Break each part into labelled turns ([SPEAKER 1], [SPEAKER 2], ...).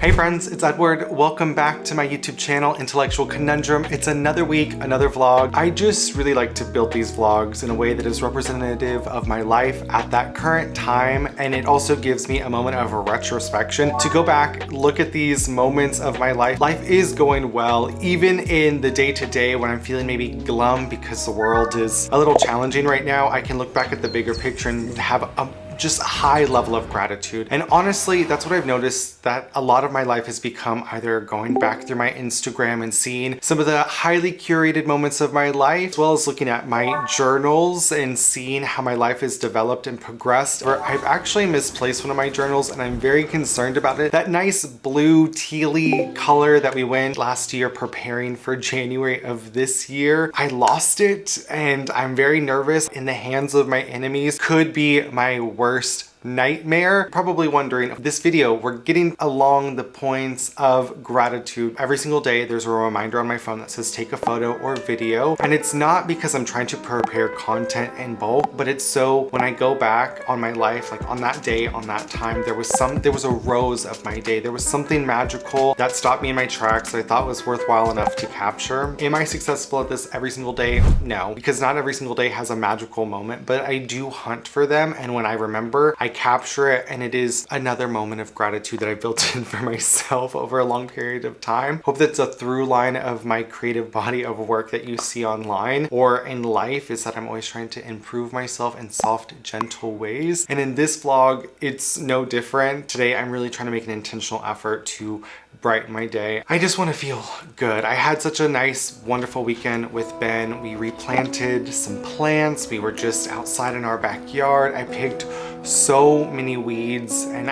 [SPEAKER 1] Hey friends, it's Edward. Welcome back to my YouTube channel, Intellectual Conundrum. It's another week, another vlog. I just really like to build these vlogs in a way that is representative of my life at that current time, and it also gives me a moment of retrospection to go back, look at these moments of my life. Life is going well, even in the day-to-day when I'm feeling maybe glum because the world is a little challenging right now. I can look back at the bigger picture and have just a high level of gratitude. And honestly, that's what I've noticed, that a lot of my life has become either going back through my Instagram and seeing some of the highly curated moments of my life, as well as looking at my journals and seeing how my life has developed and progressed. Or I've actually misplaced one of my journals and I'm very concerned about it. That nice blue tealy color that we went last year preparing for January of this year, I lost it and I'm very nervous. In the hands of my enemies could be my worst nightmare. Probably wondering, this video, we're getting along the points of gratitude. Every single day there's a reminder on my phone that says take a photo or video, and it's not because I'm trying to prepare content in bulk, but it's so when I go back on my life, like on that day, on that time, there was a rose of my day. There was something magical that stopped me in my tracks that I thought was worthwhile enough to capture. Am I successful at this every single day? No, because not every single day has a magical moment, but I do hunt for them, and when I remember, I capture it, and it is another moment of gratitude that I built in for myself over a long period of time. Hope that's a through line of my creative body of work that you see online or in life, is that I'm always trying to improve myself in soft, gentle ways. And in this vlog, it's no different. Today, I'm really trying to make an intentional effort to brighten my day. I just want to feel good. I had such a nice, wonderful weekend with Ben. We replanted some plants. We were just outside in our backyard. I picked so many weeds, and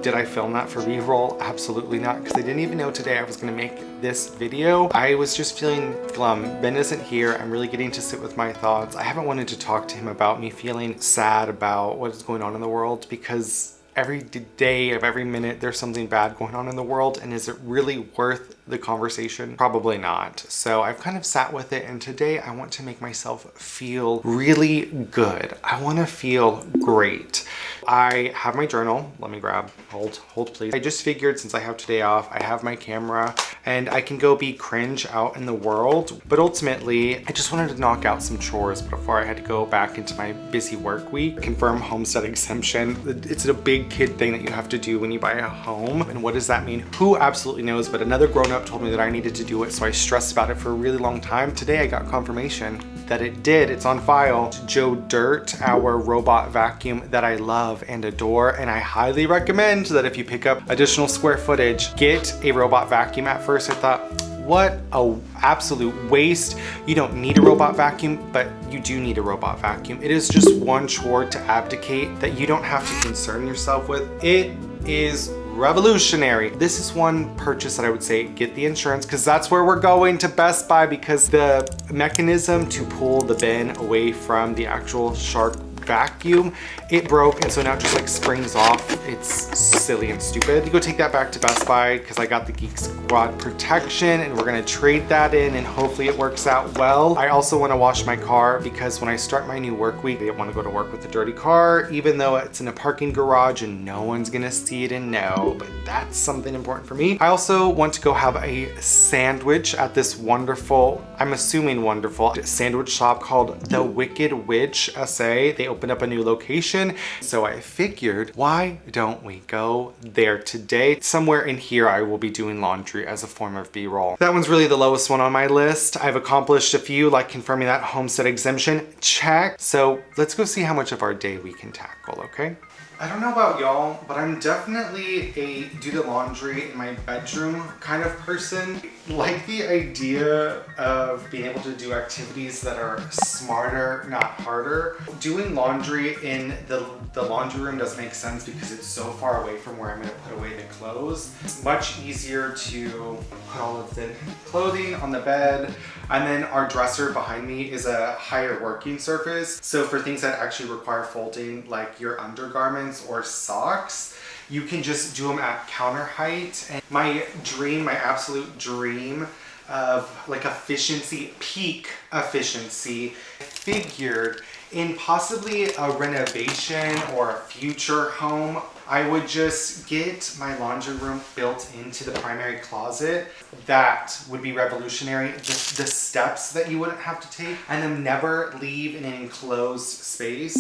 [SPEAKER 1] did I film that for b-roll? Absolutely not, because I didn't even know today I was going to make this video. I was just feeling glum. Ben isn't here. I'm really getting to sit with my thoughts. I haven't wanted to talk to him about me feeling sad about what is going on in the world, because every day of every minute there's something bad going on in the world, and is it really worth the conversation? Probably not. So I've kind of sat with it, and today I want to make myself feel really good. I want to feel great. I have my journal. Let me grab, hold please. I just figured since I have today off, I have my camera and I can go be cringe out in the world. But ultimately, I just wanted to knock out some chores before I had to go back into my busy work week. Confirm homestead exemption. It's a big kid thing that you have to do when you buy a home. And what does that mean? Who absolutely knows? But another grown-up told me that I needed to do it, so I stressed about it for a really long time. Today I got confirmation that it did. It's on file. Joe Dirt, our robot vacuum that I love and adore, and I highly recommend that if you pick up additional square footage, get a robot vacuum. At first I thought, what a absolute waste. You don't need a robot vacuum, but you do need a robot vacuum. It is just one chore to abdicate that you don't have to concern yourself with. It is revolutionary. This is one purchase that I would say get the insurance, because that's where we're going, to Best Buy, because the mechanism to pull the bin away from the actual shark vacuum, it broke, and so now it just like springs off. It's silly and stupid. You go take that back to Best Buy, because I got the Geek Squad protection, and we're gonna trade that in, and hopefully it works out well. I also want to wash my car, because when I start my new work week, I don't want to go to work with a dirty car, even though it's in a parking garage and no one's gonna see it and know, but that's something important for me. I also want to go have a sandwich at this wonderful, I'm assuming wonderful, sandwich shop called The Wicked Witch SA. They opened up a new location, so I figured, why don't we go there today? Somewhere in here I will be doing laundry as a form of b-roll. That one's really the lowest one on my list. I've accomplished a few, like confirming that homestead exemption, check. So let's go see how much of our day we can tackle, okay? I don't know about y'all, but I'm definitely a do the laundry in my bedroom kind of person. Like the idea of being able to do activities that are smarter, not harder. Doing laundry in the laundry room doesn't make sense because it's so far away from where I'm gonna put away the clothes. It's much easier to put all of the clothing on the bed, and then our dresser behind me is a higher working surface. So for things that actually require folding, like your undergarments or socks, you can just do them at counter height. And my dream, my absolute dream of like efficiency, peak efficiency, figured in possibly a renovation or a future home, I would just get my laundry room built into the primary closet. That would be revolutionary. The steps that you wouldn't have to take, and then never leave in an enclosed space.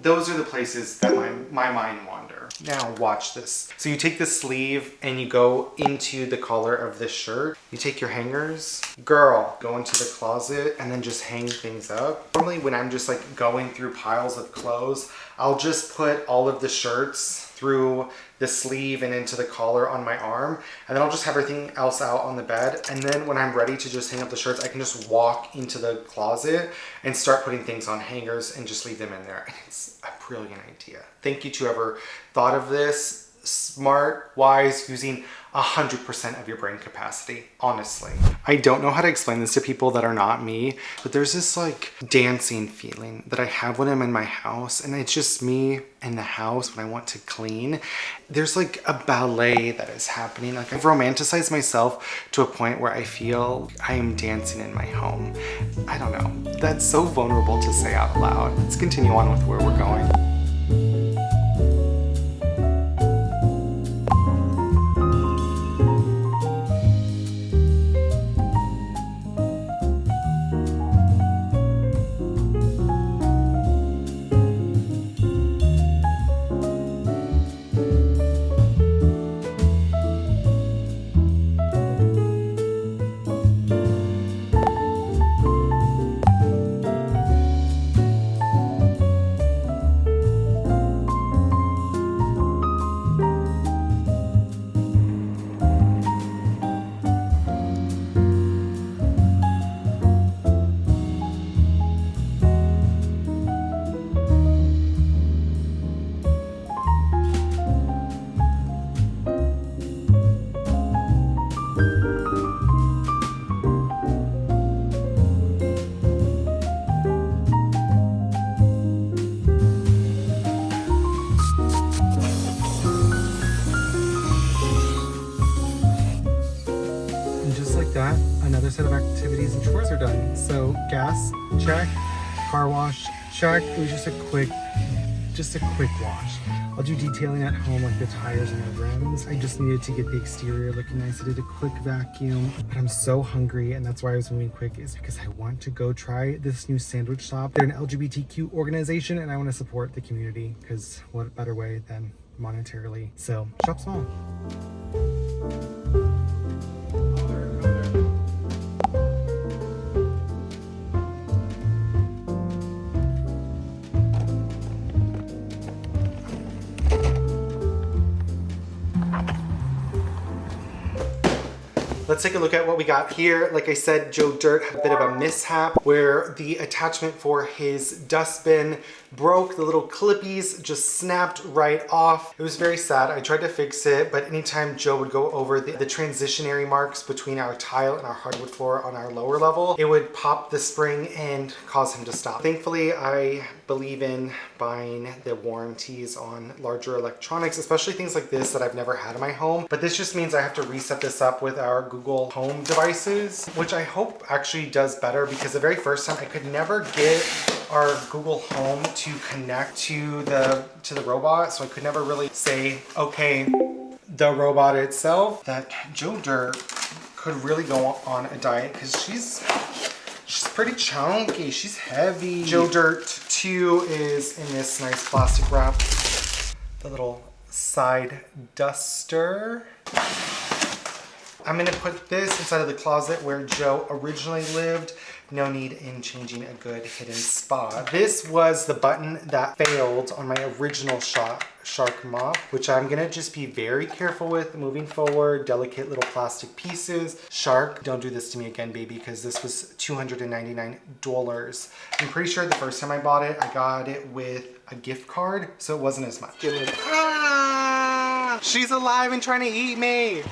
[SPEAKER 1] Those are the places that my mind wander. Now watch this. So you take the sleeve and you go into the collar of this shirt. You take your hangers, girl, go into the closet and then just hang things up. Normally when I'm just like going through piles of clothes, I'll just put all of the shirts through the sleeve and into the collar on my arm, and then I'll just have everything else out on the bed. And then when I'm ready to just hang up the shirts, I can just walk into the closet and start putting things on hangers and just leave them in there. And it's a brilliant idea. Thank you to whoever thought of this. Smart, wise, using 100% of your brain capacity, honestly. I don't know how to explain this to people that are not me, but there's this like dancing feeling that I have when I'm in my house, and it's just me in the house when I want to clean. There's like a ballet that is happening. Like I've romanticized myself to a point where I feel I am dancing in my home. I don't know. That's so vulnerable to say out loud. Let's continue on with where we're going. That, another set of activities and chores are done. So gas, check. Car wash, check. It was just a quick wash. I'll do detailing at home, like the tires and the rims. I just needed to get the exterior looking nice. I did a quick vacuum, but I'm so hungry, and that's why I was moving quick, is because I want to go try this new sandwich shop. They're an LGBTQ organization, and I want to support the community, because what better way than monetarily? So shop small. Let's take a look at what we got here. Like I said, Joe Dirt had a bit of a mishap where the attachment for his dustbin broke. The little clippies just snapped right off. It was very sad. I tried to fix it, but anytime Joe would go over the transitionary marks between our tile and our hardwood floor on our lower level, it would pop the spring and cause him to stop. Thankfully, I believe in buying the warranties on larger electronics, especially things like this that I've never had in my home. But this just means I have to reset this up with our Google Home devices, which I hope actually does better, because the very first time I could never get our Google Home to connect to the robot, so I could never really say, okay, the robot itself, that Joe Dirt could really go on a diet, because she's pretty chunky, she's heavy. Joe Dirt 2 is in this nice plastic wrap, the little side duster. I'm gonna put this inside of the closet where Joe originally lived. No need in changing a good hidden spot. This was the button that failed on my original shark mop, which I'm gonna just be very careful with moving forward. Delicate little plastic pieces. Shark, don't do this to me again, baby, because this was $299. I'm pretty sure the first time I bought it, I got it with a gift card, so it wasn't as much. Ah! She's alive and trying to eat me.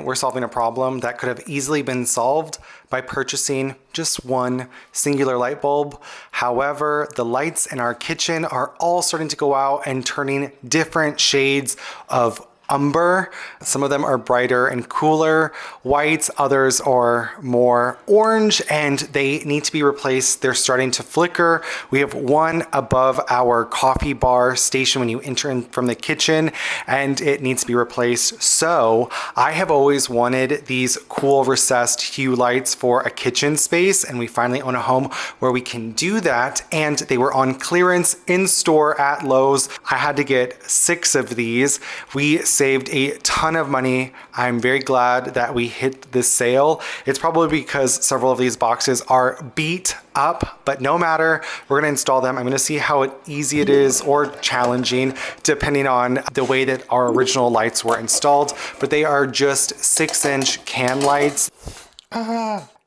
[SPEAKER 1] We're solving a problem that could have easily been solved by purchasing just one singular light bulb. However, the lights in our kitchen are all starting to go out and turning different shades of umber. Some of them are brighter and cooler whites, others are more orange, and they need to be replaced. They're starting to flicker. We have one above our coffee bar station when you enter in from the kitchen, and it needs to be replaced. So I have always wanted these cool recessed hue lights for a kitchen space, and we finally own a home where we can do that, and they were on clearance in store at Lowe's. I had to get 6 of these. We saved a ton of money. I'm very glad that we hit this sale. It's probably because several of these boxes are beat up, but no matter, we're gonna install them. I'm gonna see how easy it is or challenging depending on the way that our original lights were installed, but they are just 6-inch can lights.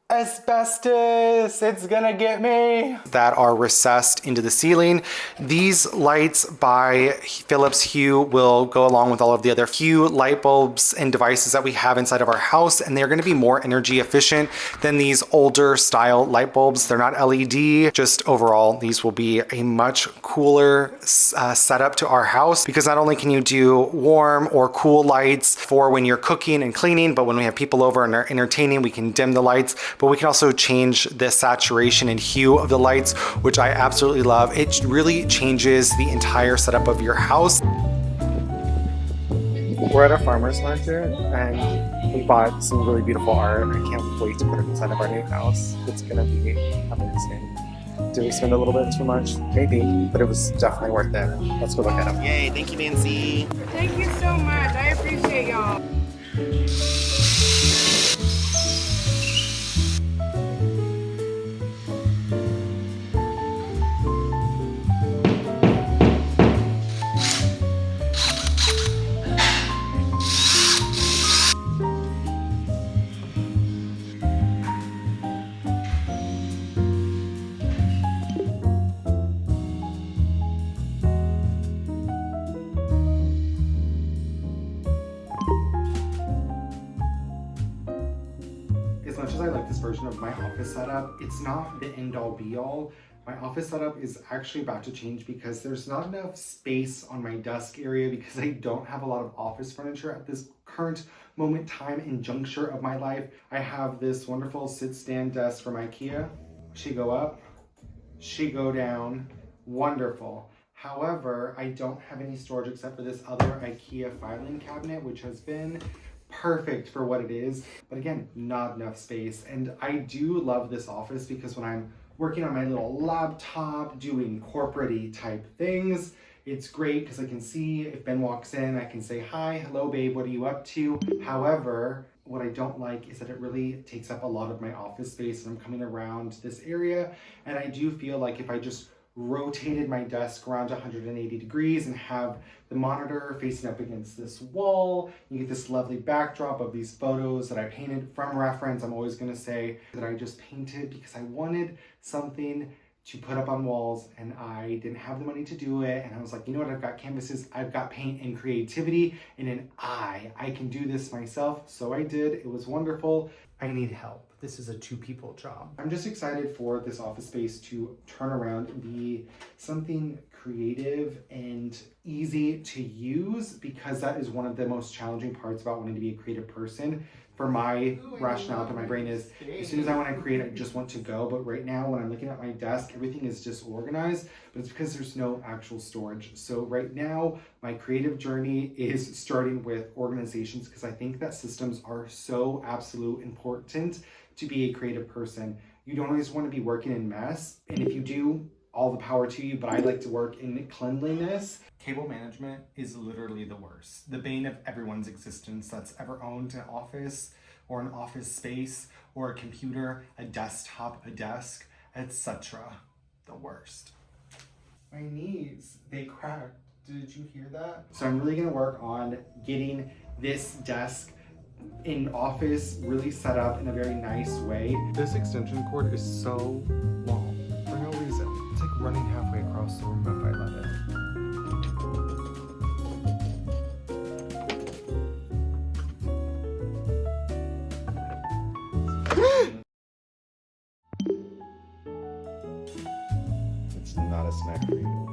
[SPEAKER 1] Asbestos, it's gonna get me. That are recessed into the ceiling. These lights by Phillips Hue will go along with all of the other Hue light bulbs and devices that we have inside of our house, and they're gonna be more energy efficient than these older style light bulbs. They're not LED, just overall, these will be a much cooler setup to our house, because not only can you do warm or cool lights for when you're cooking and cleaning, but when we have people over and are entertaining, we can dim the lights, but we can also change the saturation and hue of the lights, which I absolutely love. It really changes the entire setup of your house. We're at a farmer's market and we bought some really beautiful art. I can't wait to put it inside of our new house. It's gonna be amazing. Did we spend a little bit too much? Maybe, but it was definitely worth it. Let's go look at them. Yay, thank you, Nancy.
[SPEAKER 2] Thank you so much. I appreciate y'all.
[SPEAKER 1] As much as I like this version of my office setup, it's not the end all be all. My office setup is actually about to change because there's not enough space on my desk area because I don't have a lot of office furniture at this current moment, time, and juncture of my life. I have this wonderful sit-stand desk from IKEA. She go up, she go down, wonderful. However, I don't have any storage except for this other IKEA filing cabinet, which has been perfect for what it is, but again, not enough space. And I do love this office because when I'm working on my little laptop, doing corporate-y type things, it's great because I can see if Ben walks in, I can say, hi, hello babe, what are you up to? However, what I don't like is that it really takes up a lot of my office space and I'm coming around this area. And I do feel like if I just rotated my desk around 180 degrees and have the monitor facing up against this wall, you get this lovely backdrop of these photos that I painted from reference. I'm always going to say that I just painted because I wanted something to put up on walls and I didn't have the money to do it. And I was like, you know what, I've got canvases, I've got paint and creativity and an eye. I can do this myself. So I did. It was wonderful. I need help. This is a 2-people job. I'm just excited for this office space to turn around and be something creative and easy to use, because that is one of the most challenging parts about wanting to be a creative person. For my rationale in my brain is, as soon as I want to create, I just want to go. But right now, when I'm looking at my desk, everything is disorganized, but it's because there's no actual storage. So right now, my creative journey is starting with organizations, because I think that systems are so absolute important to be a creative person. You don't always want to be working in mess. And if you do, all the power to you, but I like to work in cleanliness. Cable management is literally the worst. The bane of everyone's existence that's ever owned an office or an office space or a computer, a desktop, a desk, etc. The worst. My knees, they cracked. Did you hear that? So I'm really gonna work on getting this desk in office really set up in a very nice way. This extension cord is so long for no reason. It's like running halfway across the room if I let it. It's not a snack for you.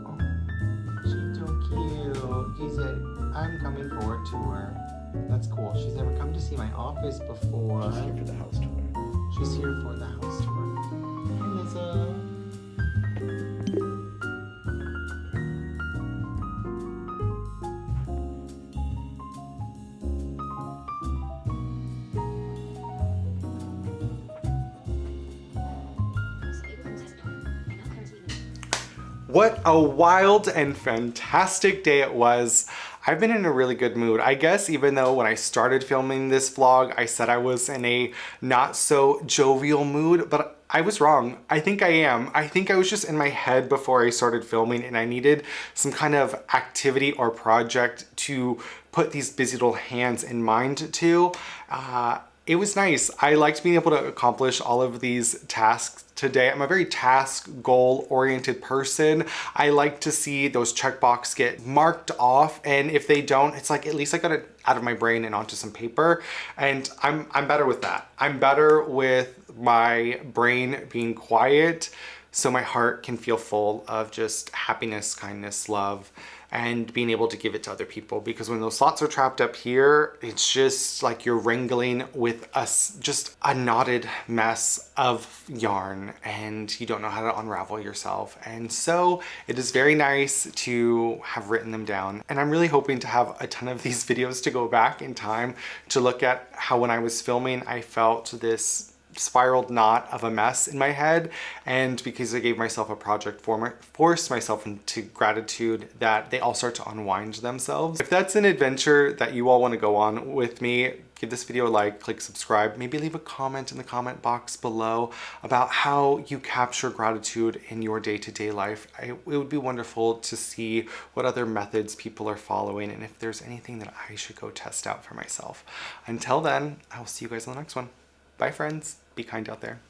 [SPEAKER 1] Oh, she's so cute. He said, I'm coming for That's cool. She's never come to see my office before.
[SPEAKER 3] She's here for the house tour.
[SPEAKER 1] She's here for the house tour. Hi, Lizzo. What a wild and fantastic day it was. I've been in a really good mood. I guess even though when I started filming this vlog, I said I was in a not so jovial mood, but I was wrong. I think I am. I think I was just in my head before I started filming and I needed some kind of activity or project to put these busy little hands in mind to. It was nice. I liked being able to accomplish all of these tasks today. I'm a very task goal oriented person. I like to see those checkbox get marked off, and if they don't, it's like at least I got it out of my brain and onto some paper, and I'm better with that. I'm better with my brain being quiet so my heart can feel full of just happiness, kindness, love, and being able to give it to other people. Because when those thoughts are trapped up here, it's just like you're wrangling with just a knotted mess of yarn and you don't know how to unravel yourself. And so it is very nice to have written them down. And I'm really hoping to have a ton of these videos to go back in time to look at how when I was filming, I felt this spiraled knot of a mess in my head, and because I gave myself a project forced myself into gratitude, that they all start to unwind themselves. If that's an adventure that you all want to go on with me, give this video a like, click subscribe, maybe leave a comment in the comment box below about how you capture gratitude in your day-to-day life. It would be wonderful to see what other methods people are following and if there's anything that I should go test out for myself. Until then, I'll see you guys in the next one. Bye friends, be kind out there.